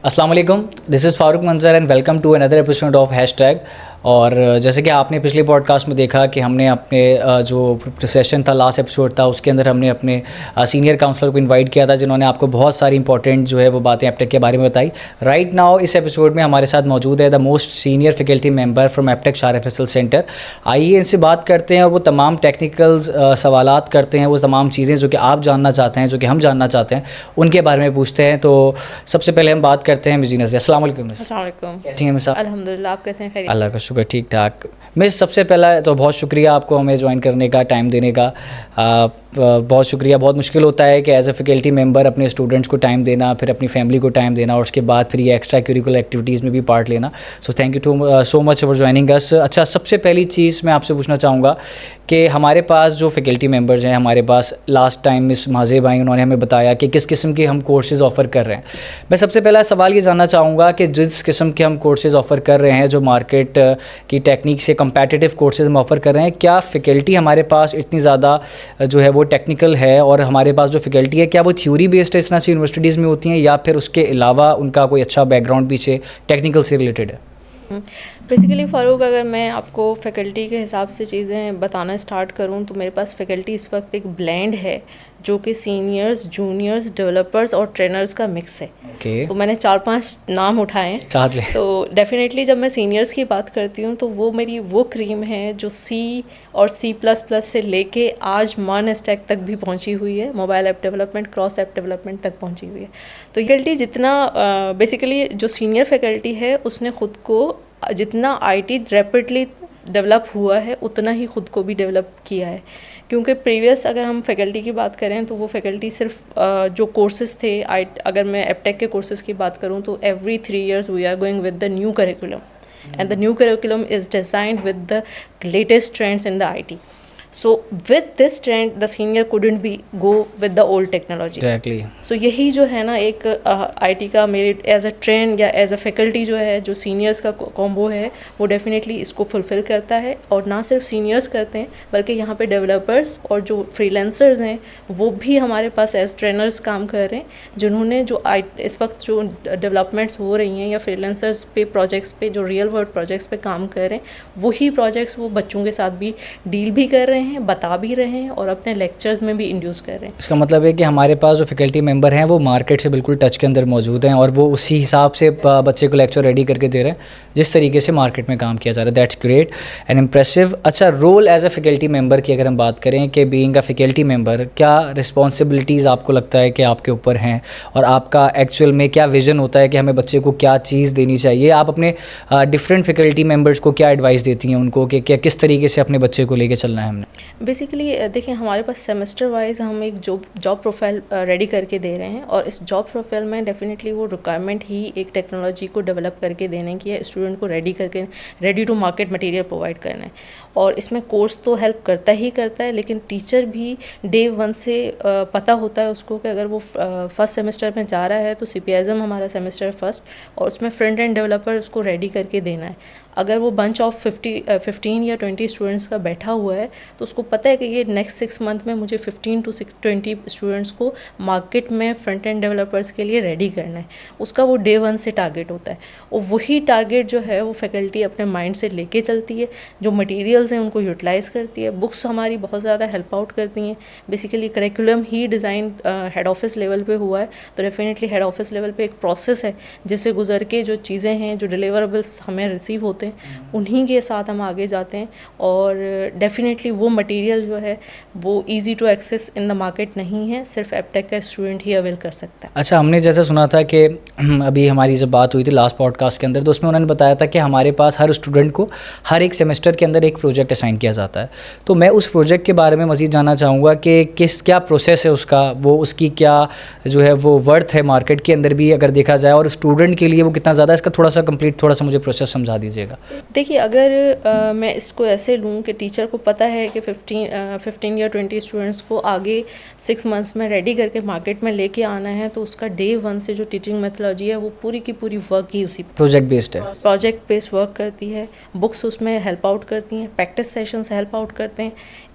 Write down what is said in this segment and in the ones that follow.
अस्सलाम वालेकुम, this is Farooq Manzar and welcome to another episode of hashtag. और जैसे कि आपने पिछले पॉडकास्ट में देखा कि हमने अपने जो सेशन था, लास्ट एपिसोड था, उसके अंदर हमने अपने सीनियर काउंसलर को इनवाइट किया था, जिन्होंने आपको बहुत सारी इंपॉर्टेंट जो है वो बातें एप्टेक के बारे में बताई। राइट नाउ इस एपिसोड में हमारे साथ मौजूद है the most senior faculty member from Aptech RFSL centre. आइए इनसे बात करते हैं और वो तमाम टेक्निकल सवालात करते हैं, वो तमाम चीज़ें जो कि आप जानना चाहते हैं, जो कि हम जानना चाहते हैं, उनके बारे में पूछते हैं। तो सबसे पहले हम बात करते हैं मिस जीनत से। अस्सलाम वालेकुम मिस। अस्सलाम वालेकुम। कैसी हैं मिस आप? अल्हम्दुलिल्लाह, आप कैसे हैं? खैरियत? अल्लाह का शुक्र, ठीक ठाक। मिस सबसे पहला तो बहुत शुक्रिया आपको हमें ज्वाइन करने का, टाइम देने का। बहुत शुक्रिया। बहुत मुश्किल होता है कि एज ए फैकल्टी मेंबर अपने स्टूडेंट्स को टाइम देना, फिर अपनी फैमिली को टाइम देना और उसके बाद फिर ये एक्स्ट्रा करिकुलर एक्टिविटीज़ में भी पार्ट लेना। So thank you so much for joining us. अच्छा, सबसे पहली चीज़ मैं आपसे पूछना चाहूँगा कि हमारे पास जो फैकल्टी मेंबर्स हैं, हमारे पास लास्ट टाइम मिस माज़ेब आई, उन्होंने हमें बताया कि किस किस्म के हम कोर्सेज़ ऑफ़र कर रहे हैं। मैं सबसे पहला सवाल ये जानना चाहूँगा कि जिस किस्म के हम कोर्सेज़ ऑफ़र कर रहे हैं, जो मार्केट की टेक्निक से कम्पेटिटिव कोर्सेज़ हम ऑफ़र कर रहे हैं, क्या फ़ैकल्टी हमारे पास इतनी ज़्यादा जो है वो टेक्निकल है, और हमारे पास जो फ़ैकल्टी है क्या वो थ्योरी बेस्ड है इस तरह से यूनिवर्सिटीज़ में होती हैं, या फिर उसके अलावा उनका कोई अच्छा बैकग्राउंड पीछे टेक्निकल से रिलेटेड है? बेसिकली फ़ारूक, अगर मैं आपको फ़ैकल्टी के हिसाब से चीज़ें बताना स्टार्ट करूं तो मेरे पास फ़ैकल्टी इस वक्त एक ब्लेंड है जो कि सीनियर्स, जूनियर्स, डेवलपर्स और ट्रेनर्स का मिक्स है। ओके। तो मैंने 4-5 नाम उठाए हैं साथ ले। तो डेफिनेटली जब मैं सीनियर्स की बात करती हूँ तो वो मेरी वो क्रीम है जो C और C++ से लेके आज मान स्टैक तक भी पहुँची हुई है, mobile app development, cross app development तक पहुँची हुई है। तो फैकल्टी जितना बेसिकली जो सीनियर फैकल्टी है उसने ख़ुद को जितना IT रैपिडली डेवलप हुआ है उतना ही ख़ुद को भी डेवलप किया है, क्योंकि प्रीवियस अगर हम फैकल्टी की बात करें तो वो फैकल्टी सिर्फ जो कोर्सेज़ थे, अगर मैं एपटेक के कोर्सेज़ की बात करूं तो every 3 years we are going with the new curriculum and the new curriculum is designed with the latest trends in the IT. So with this trend the senior couldn't be go with the old technology. Exactly. So यही जो है ना एक IT का मेरे as a trend या as a faculty जो है, जो सीनियर्स का कॉम्बो है, वो डेफिनेटली इसको फुलफ़िल करता है। और ना सिर्फ सीनियर्स करते हैं बल्कि यहाँ पे डेवलपर्स और जो फ्रीलांसर्स हैं वो भी हमारे पास एज ट्रेनर्स काम कर रहे हैं, जिन्होंने जो इस वक्त जो डेवलपमेंट्स हो रही हैं या फ्रीलांसर्स पे प्रोजेक्ट्स पे, जो रियल वर्ल्ड प्रोजेक्ट्स पे काम कर रहे हैं, वही प्रोजेक्ट्स वो बच्चों के साथ भी डील भी कर रहे हैं, बता भी रहे हैं और अपने लेक्चर्स में भी इंड्यूस कर रहे हैं। इसका मतलब है कि हमारे पास जो फैकल्टी मेंबर हैं वो मार्केट से बिल्कुल टच के अंदर मौजूद हैं और वो उसी हिसाब से बच्चे को लेक्चर रेडी करके दे रहे हैं जिस तरीके से मार्केट में काम किया जा रहा है। That's great and impressive. अच्छा, role as a faculty member की अगर हम बात करें कि बीइंग अ फैकल्टी मेंबर, क्या रिस्पॉन्सिबिलिटीज़ आपको लगता है कि आपके ऊपर हैं, और आपका एक्चुअल में क्या विज़न होता है कि हमें बच्चे को क्या चीज़ देनी चाहिए? आप अपने डिफरेंट फैकल्टी मेंबर्स को क्या एडवाइस देती हैं उनको कि क्या किस तरीके से अपने बच्चे को लेके चलना है हमने? बेसिकली देखिए, हमारे पास सेमेस्टर वाइज हम एक जॉब प्रोफाइल रेडी करके दे रहे हैं, और इस जॉब प्रोफाइल में डेफिनेटली वो रिक्वायरमेंट ही एक टेक्नोलॉजी को डेवलप करके देने की है, स्टूडेंट को ready to market material provide करना है। और इसमें कोर्स तो हेल्प करता है, लेकिन टीचर भी डे 1 से पता होता है उसको कि अगर वो फर्स्ट सेमेस्टर में जा रहा है तो CPISM हमारा सेमेस्टर फर्स्ट, और उसमें फ्रंट एंड डेवलपर उसको रेडी करके देना है। अगर वो बंच ऑफ 15 या 20 स्टूडेंट्स का बैठा हुआ है तो उसको पता है कि ये नेक्स्ट 6 मंथ में मुझे 15 to 20 स्टूडेंट्स को मार्केट में फ्रंट एंड डेवलपर्स के लिए रेडी करना है। उसका वो डे 1 से टारगेट होता है, और वही टारगेट जो है वो फैकल्टी अपने माइंड से लेके चलती है। जो मटेरियल्स हैं उनको यूटिलाइज़ करती है, बुक्स हमारी बहुत ज़्यादा हेल्प आउट करती हैं। बेसिकली करिकुलम ही डिज़ाइन हेड ऑफिस लेवल पे हुआ है, तो डेफिनेटली हेड ऑफिस लेवल पे एक प्रोसेस है जिससे गुजर के जो चीज़ें हैं, जो डिलीवरेबल्स हमें रिसीव होते हैं, उन्हीं के साथ हम आगे जाते हैं। और डेफिनेटली वो मटेरियल जो है वो easy to access in the market नहीं है, सिर्फ एपटेक का स्टूडेंट ही अवेल कर सकता है। अच्छा, हमने जैसे सुना था कि अभी हमारी जब बात हुई थी लास्ट पॉडकास्ट के अंदर, तो उसमें उन्होंने बताया था कि हमारे पास हर स्टूडेंट को हर एक सेमेस्टर के अंदर एक प्रोजेक्ट असाइन किया जाता है। तो मैं उस प्रोजेक्ट के बारे में मज़ीद जानना चाहूँगा कि क्या प्रोसेस है उसका, वो उसकी क्या जो है वो वर्थ है मार्केट के अंदर भी अगर देखा जाए, और स्टूडेंट के लिए वो कितना ज़्यादा, इसका थोड़ा सा मुझे प्रोसेस समझा दीजिएगा। देखिए, अगर मैं इसको ऐसे लूँ कि टीचर को पता है कि 15 या 20 स्टूडेंट्स को आगे 6 मंथ्स में रेडी करके मार्केट में लेके आना है, तो उसका डे 1 से जो टीचिंग मेथोलॉजी है वो पूरी की पूरी वर्क ही उसी प्रोजेक्ट बेस्ड है, प्रोजेक्ट बेस्ड वर्क करती है। बुक्स उसमें हेल्प आउट करती हैं, प्रैक्टिस सेशंस हेल्प आउट करते हैं।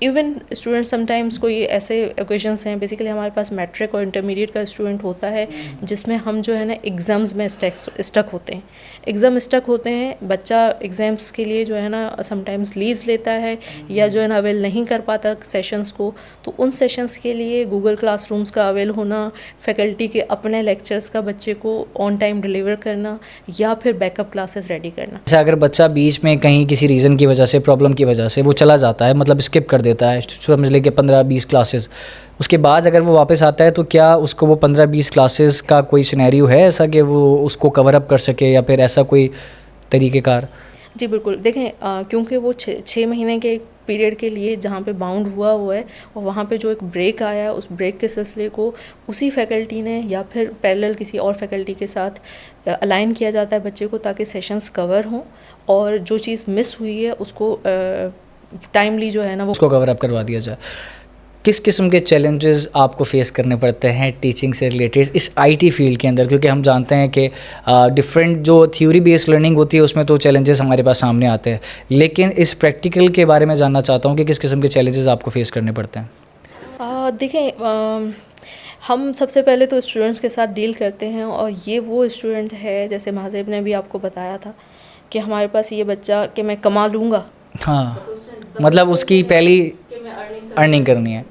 इवन स्टूडेंट समटाइम्स कोई ऐसे ओकेजन्स हैं, बेसिकली हमारे पास मैट्रिक और इंटरमीडिएट का स्टूडेंट होता है जिसमें हम जो है ना एग्ज़ाम्स में स्टक होते हैं, एग्ज़ाम स्टक होते हैं, बच्चा एग्ज़ाम्स के लिए जो है ना समटाइम्स लीव्स लेता है या जो है ना अवेल नहीं कर पाता सेशंस को, तो उन सेशंस के लिए गूगल क्लासरूम्स का अवेल होना, फैकल्टी के अपने लेक्चर्स का बच्चे को ऑन टाइम डिलीवर करना या फिर बैकअप क्लासेस रेडी करना। अच्छा, अगर बच्चा बीच में कहीं किसी रीज़न की वजह से, प्रॉब्लम की वजह से वो चला जाता है, मतलब स्किप कर देता है, समझ लेके 15-20 क्लासेस, उसके बाद अगर वो वापस आता है तो क्या उसको वो 15-20 क्लासेस का कोई सिनेरियो है ऐसा कि वो उसको कवर अप कर सके, या फिर ऐसा कोई तरीक़ेकार? जी बिल्कुल, देखें क्योंकि वो 6 महीने के एक पीरियड के लिए जहाँ पे बाउंड हुआ है और वहाँ पे जो एक ब्रेक आया, उस ब्रेक के सिलसिले को उसी फैकल्टी ने या फिर पैरेलल किसी और फैकल्टी के साथ अलाइन किया जाता है बच्चे को, ताकि सेशंस कवर हों और जो चीज़ मिस हुई है उसको टाइमली जो है ना वो उसको कवर अप करवा दिया जाए। किस किस्म के चैलेंजेस आपको फेस करने पड़ते हैं टीचिंग से रिलेटेड इस आईटी फील्ड के अंदर? क्योंकि हम जानते हैं कि डिफरेंट जो थ्योरी बेस्ड लर्निंग होती है उसमें तो चैलेंजेस हमारे पास सामने आते हैं, लेकिन इस प्रैक्टिकल के बारे में जानना चाहता हूँ कि किस किस्म के चैलेंजेस आपको फेस करने पड़ते हैं। देखें, हम सबसे पहले तो स्टूडेंट्स के साथ डील करते हैं और ये वो स्टूडेंट है, जैसे महाजेब ने भी आपको बताया था कि हमारे पास ये बच्चा कि मैं कमा लूँगा, हाँ, मतलब उसकी पहली अर्निंग करनी है।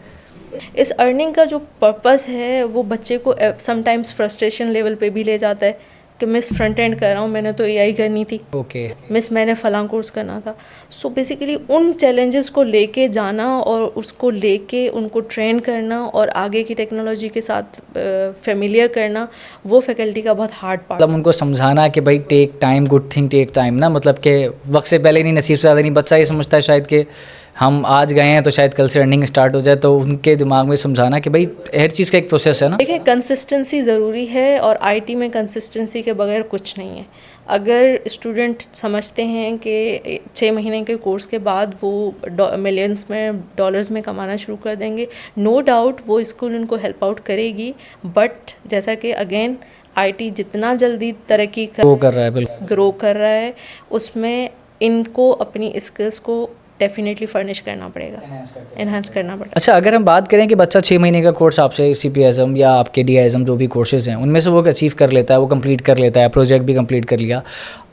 इस अर्निंग का जो पर्पस है वो बच्चे को समटाइम्स फ्रस्ट्रेशन लेवल पे भी ले जाता है कि मिस फ्रंट एंड कर रहा हूँ, मैंने तो एआई करनी थी, ओके, मिस मैंने फलां कोर्स करना था। सो बेसिकली उन चैलेंजेस को लेके जाना और उसको लेके उनको ट्रेन करना और आगे की टेक्नोलॉजी के साथ फेमिलियर करना, वो फैकल्टी का बहुत हार्ड पार्ट। मतलब उनको समझाना कि भाई take time, good thing take time ना, मतलब कि वक्त से पहले नहीं, नसीब से ज़्यादा नहीं। बच्चा ये समझता है शायद कि हम आज गए हैं तो शायद कल से अर्निंग स्टार्ट हो जाए, तो उनके दिमाग में समझाना कि भाई हर चीज़ का एक प्रोसेस है ना। देखिए, कंसिस्टेंसी ज़रूरी है और आईटी में कंसिस्टेंसी के बगैर कुछ नहीं है। अगर स्टूडेंट समझते हैं कि 6 महीने के कोर्स के बाद वो मिलियंस में डॉलर्स में कमाना शुरू कर देंगे, नो डाउट वो स्कूल उनको हेल्प आउट करेगी, बट जैसा कि अगेन आईटी जितना जल्दी तरक्की कर रहा है, बिल्कुल ग्रो कर रहा है, उसमें इनको अपनी स्किल्स को डेफिनेटली फर्निश करना पड़ेगा, एनहांस करना पड़ेगा। अच्छा, अगर हम बात करें कि बच्चा 6 महीने का कोर्स आपसे CPISM या आपके DISM जो भी कोर्सेज़ हैं उनमें से वो अचीव कर लेता है, वो कंप्लीट कर लेता है, प्रोजेक्ट भी कंप्लीट कर लिया,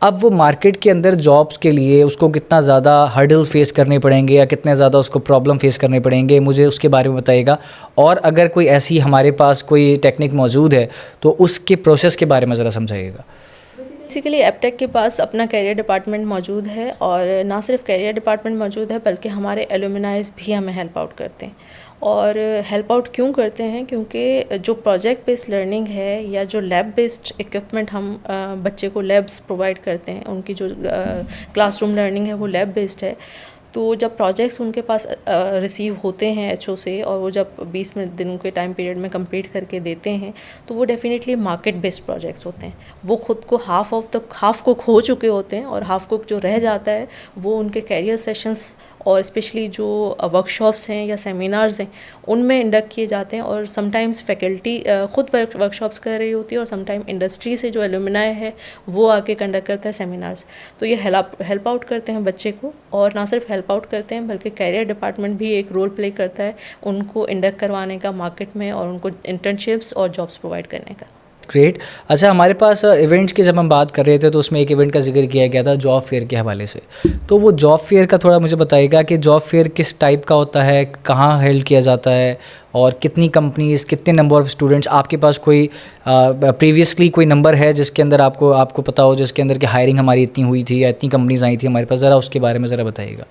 अब वो मार्केट के अंदर जॉब्स के लिए उसको कितना ज़्यादा हर्डल्स फेस करने पड़ेंगे या कितने ज़्यादा उसको प्रॉब्लम फेस करने पड़ेंगे, मुझे उसके बारे में बताइएगा। और अगर कोई ऐसी हमारे पास कोई टेक्निक मौजूद है तो उसके प्रोसेस के बारे में ज़रा समझाइएगा। बेसिकली एपटेक के पास अपना कैरियर डिपार्टमेंट मौजूद है और ना सिर्फ कैरियर डिपार्टमेंट मौजूद है बल्कि हमारे एलुमनाइज भी हमें हेल्प आउट करते हैं। और हेल्प आउट क्यों करते हैं? क्योंकि जो प्रोजेक्ट बेस्ड लर्निंग है या जो लैब बेस्ड इक्विपमेंट हम बच्चे को लैब्स प्रोवाइड करते हैं, उनकी जो क्लासरूम लर्निंग है वो लैब बेस्ड है, तो जब प्रोजेक्ट्स उनके पास रिसीव होते हैं HO से और वो जब 20 दिनों के टाइम पीरियड में कंप्लीट करके देते हैं तो वो डेफिनेटली मार्केट बेस्ड प्रोजेक्ट्स होते हैं। वो खुद को हाफ को खो चुके होते हैं और हाफ को जो रह जाता है वो उनके कैरियर सेशंस और स्पेशली जो वर्कशॉप्स हैं या सेमिनार्स हैं उनमें इंडक्ट किए जाते हैं। और समटाइम्स फैकल्टी खुद वर्कशॉप्स कर रही होती है और समटाइम इंडस्ट्री से जो एलुमनाई है वो आके कंडक्ट करता है सेमिनार्स। तो ये हेल्प आउट करते हैं बच्चे को, और ना सिर्फ हेल्प आउट करते हैं बल्कि कैरियर डिपार्टमेंट भी एक रोल प्ले करता है उनको इंडक्ट करवाने का मार्केट में और उनको इंटर्नशिप्स और जॉब्स प्रोवाइड करने का। ग्रेट। अच्छा, हमारे पास इवेंट्स की जब हम बात कर रहे थे तो उसमें एक इवेंट का जिक्र किया गया था जॉब फेयर के हवाले से, तो वो जॉब फेयर का थोड़ा मुझे बताइएगा कि जॉब फेयर किस टाइप का होता है, कहाँ हेल्ड किया जाता है और कितनी कंपनीज़, कितने नंबर ऑफ़ स्टूडेंट्स, आपके पास कोई प्रीवियसली कोई नंबर है जिसके अंदर आपको पता हो जिसके अंदर कि हायरिंग हमारी इतनी हुई थी या इतनी कंपनीज़ आई थी हमारे पास, ज़रा उसके बारे में ज़रा बताइएगा।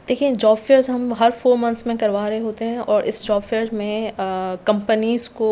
देखिए, जॉब फेयर्स हम हर 4 मंथ्स में करवा रहे होते हैं और इस जॉब फेयर में कंपनीज़ को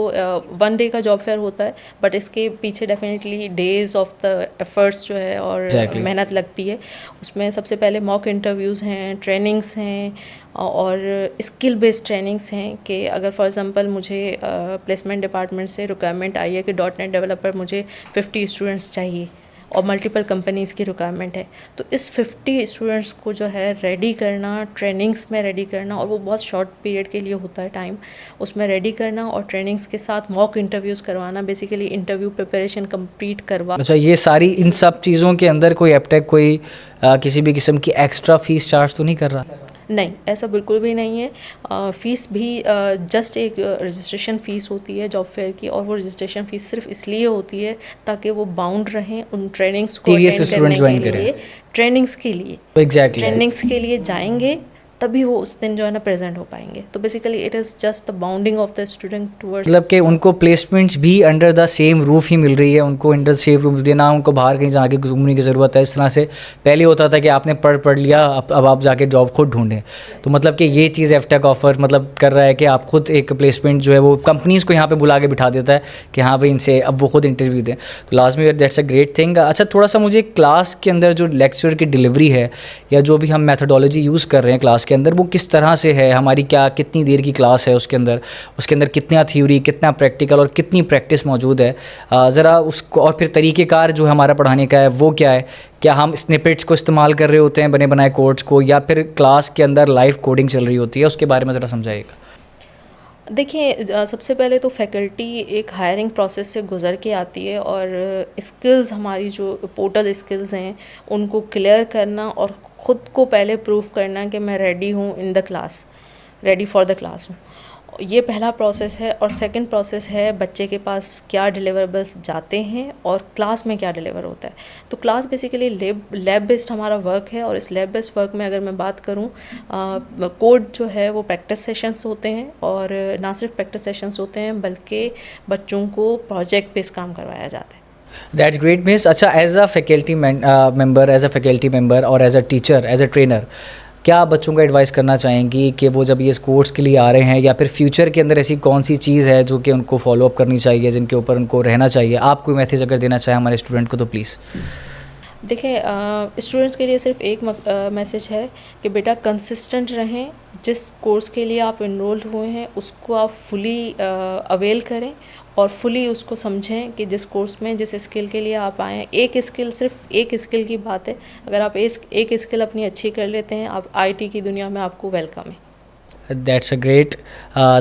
1 डे का जॉब फेयर होता है, बट इसके पीछे definitely days of the efforts जो है और मेहनत लगती है। उसमें सबसे पहले मॉक इंटरव्यूज़ हैं, ट्रेनिंग्स हैं और स्किल बेस्ड ट्रेनिंग्स हैं कि अगर फॉर एग्जांपल मुझे प्लेसमेंट डिपार्टमेंट से रिक्वायरमेंट आई है कि .NET डेवलपर मुझे 50 स्टूडेंट्स चाहिए और मल्टीपल कंपनीज़ की रिक्वायरमेंट है, तो इस 50 स्टूडेंट्स को जो है रेडी करना, ट्रेनिंग्स में रेडी करना, और वो बहुत शॉर्ट पीरियड के लिए होता है टाइम, उसमें रेडी करना और ट्रेनिंग्स के साथ मॉक इंटरव्यूज़ करवाना, बेसिकली इंटरव्यू प्रिपरेशन कंप्लीट करवा। अच्छा, ये सारी इन सब चीज़ों के अंदर कोई एपटेक कोई किसी भी किस्म की एक्स्ट्रा फीस चार्ज तो नहीं कर रहा? नहीं, ऐसा बिल्कुल भी नहीं है। फ़ीस भी जस्ट एक रजिस्ट्रेशन फ़ीस होती है जॉब फेयर की, और वो रजिस्ट्रेशन फ़ीस सिर्फ इसलिए होती है ताकि वो बाउंड रहें उन ट्रेनिंग्स को सीरियस अटेंड स्टूडेंट करने ज्वाइन के करें। लिए। ट्रेनिंग्स के लिए एग्जैक्टली ट्रेनिंग्स के लिए जाएंगे तभी वो उस दिन जो है ना प्रेजेंट हो पाएंगे। तो basically it is just the bounding of the student towards. मतलब कि उनको प्लेसमेंट्स भी अंडर द सेम रूफ ही मिल रही है, उनको अंडर द सेम रूफ मिल रही है, ना उनको बाहर कहीं जाके घूमने की ज़रूरत है। इस तरह से पहले होता था कि आपने पढ़ लिया, अब आप जाके जॉब खुद ढूंढें। तो मतलब कि ये चीज़ एफटेक ऑफर मतलब कर रहा है कि आप खुद एक प्लेसमेंट जो है वो कंपनीज़ को यहाँ पे बुला के बिठा देता है कि हाँ भाई इनसे अब वो खुद इंटरव्यू दें। तो लाजमी दैट्स अ ग्रेट थिंग। अच्छा, थोड़ा सा मुझे क्लास के अंदर जो लेक्चर की डिलीवरी है या जो भी हम मैथडोलॉजी यूज़ कर रहे हैं क्लास के अंदर, वो किस तरह से है? हमारी क्या कितनी देर की क्लास है उसके अंदर कितना थ्योरी, कितना प्रैक्टिकल और कितनी प्रैक्टिस मौजूद है? ज़रा उसको, और फिर तरीक़ेकार जो हमारा पढ़ाने का है वो क्या है? क्या हम स्निपेट्स को इस्तेमाल कर रहे होते हैं बने बनाए कोड्स को, या फिर क्लास के अंदर लाइव कोडिंग चल रही होती है? उसके बारे में ज़रा समझाइएगा। देखिए, सबसे पहले तो फैकल्टी एक हायरिंग प्रोसेस से गुज़र के आती है, और स्किल्स हमारी जो पोर्टल स्किल्स हैं उनको क्लियर करना और ख़ुद को पहले प्रूव करना कि मैं रेडी हूँ in the class, ready for the class हूँ। ये पहला प्रोसेस है। और सेकंड प्रोसेस है बच्चे के पास क्या डिलीवरेबल्स जाते हैं और क्लास में क्या डिलीवर होता है। तो क्लास बेसिकली लैब बेस्ड हमारा वर्क है, और इस लैब बेस्ड वर्क में अगर मैं बात करूँ, कोड जो है वो प्रैक्टिस सेशंस होते हैं, और ना सिर्फ प्रैक्टिस सेशंस होते हैं बल्कि बच्चों को प्रोजेक्ट बेस्ड काम करवाया जाता है। That's great miss. अच्छा, एज अ फैकल्टी मेंबर और as a teacher, as a trainer, क्या आप बच्चों को एडवाइस करना चाहेंगी कि वो जब ये इस कोर्स के लिए आ रहे हैं या फिर फ्यूचर के अंदर ऐसी कौन सी चीज़ है जो कि उनको फॉलो अप करनी चाहिए, जिनके ऊपर उनको रहना चाहिए? आप कोई मैसेज अगर देना चाहें हमारे स्टूडेंट को तो प्लीज़। देखिए, स्टूडेंट्स के लिए सिर्फ एक मैसेज है कि बेटा कंसिस्टेंट रहें। जिस कोर्स के लिए आप इनरोल्ड हुए हैं उसको आप फुली अवेल करें, और फुली उसको समझें कि जिस कोर्स में जिस स्किल के लिए आप आए हैं, एक स्किल, सिर्फ एक स्किल की बात है। अगर आप एक स्किल अपनी अच्छी कर लेते हैं, आप आईटी की दुनिया में आपको वेलकम है। That's a great.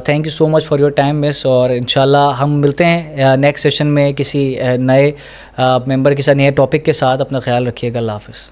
Thank you so much for your time miss, और इंशाल्लाह हम मिलते हैं नेक्स्ट सेशन में किसी नए मेंबर के साथ, नए टॉपिक के साथ। अपना ख्याल रखिएगा। अल्लाह हाफ़िज़।